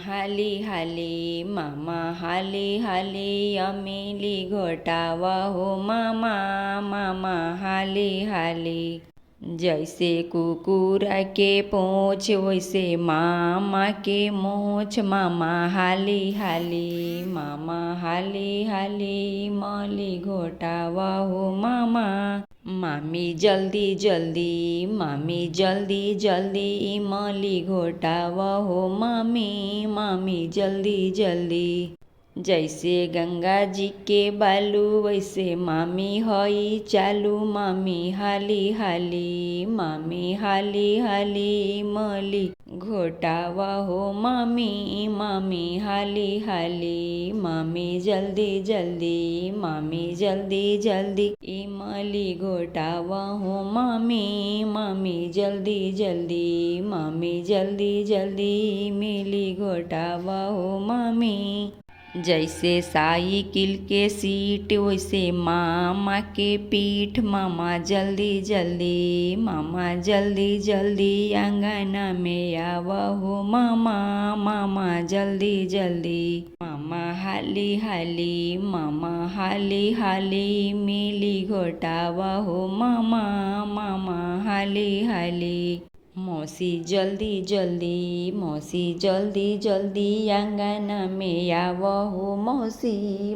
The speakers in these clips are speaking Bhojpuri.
हाली हाली मामा हाली हाली अमिली घोटावा हो मामा मामा हाली हाली। जैसे कुकुर के पूँछ वैसे मामा के मूँछ मामा हाली हाली मामा हाली हाली मली घोटावा हो मामा। मामी जल्दी जल्दी मामी जल्दी जल्दी इमली घोटावा हो मामी मामी जल्दी जल्दी। जैसे गंगा जी के बालू वैसे मामी हई चालू मामी हाली हाली मामी हाली हाली इमली घोटावा हो मामी मामी हाली हाली मामी जल्दी जल्दी मामी जल्दी जल्दी इमली घोटावा हो मामी मामी जल्दी जल्दी मामी जल्दी जल्दी इमली घोटावा हो मामी। जैसे साइकिल के सीट वैसे मामा के पीठ मामा जल्दी जल्दी मामा जल्दी जल्दी अंगना में आवा हो मामा मामा जल्दी जल्दी मामा हाली हाली मामा हाली हाली मिली घोटावा हो मामा मामा हाली हाली। मौसी जल्दी जल्दी मौसी जल्दी जल्दी अंगना में आवा हो मौसी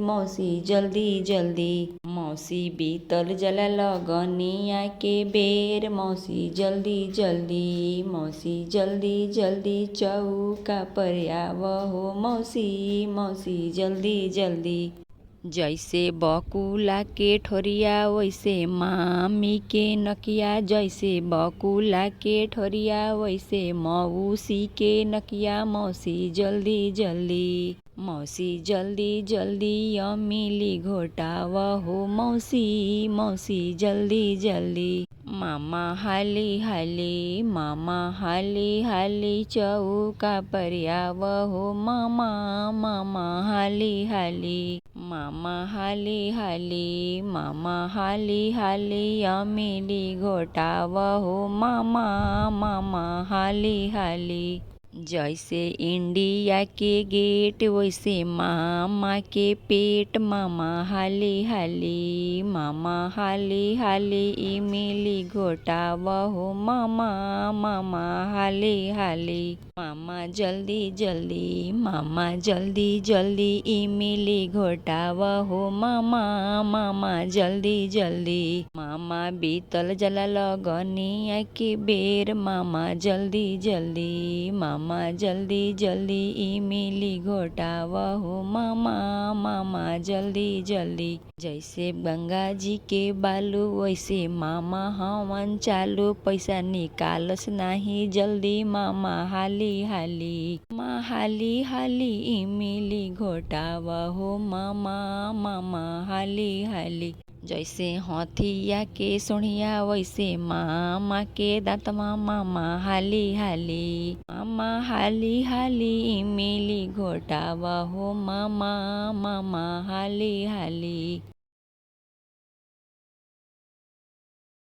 मौसी जल्दी जल्दी। मौसी बीतल जला लगनिया के बेर मौसी जल्दी जल्दी मौसी जल्दी जल्दी चौका पर आवा हो मौसी मौसी जल्दी जल्दी। जैसे बकुला के ठोरिया वैसे मामी के नकिया जैसे बकुला के ठोरिया वैसे मौसी के नकिया मौसी जल्दी जल्दी मौसी जल्दी जल्दी अमिली घोटावा हो मौसी मौसी जल्दी जल्दी। मामा हाली हाली मामा हाली हाली चौका पर आवा हो मामा मामा हाली हाली मामा हाली हाली मामा हाली हाली अमिली घोटावा हो मामा मामा हाली हाली। जैसे इंडिया के गेट वैसे मामा के पेट मामा हाली हाली मामा हाली हाली इमली घोटावा हो मामा मामा हाली हाली मामा जल्दी जल्दी मामा जल्दी जल्दी इमली घोटावा हो मामा मामा जल्दी जल्दी। मामा बीतल जला लगनिया के बेर मामा जल्दी जल्दी मामा जल्दी जल्दी इमली घोटावा हो मामा मामा जल्दी जल्दी। जैसे गंगा जी के बालू वैसे मामा हवन चालू पैसा निकालस नाही जल्दी मामा हाली हाली माँ हाली हाली इमली घोटावा हो मामा मामा हाली हाली। जैसे हथिया के सोनिया वैसे मामा के दांतमा मामा हाली हाली मामा हाली हाली इमली घोटावा हो मामा मामा हाली हाली।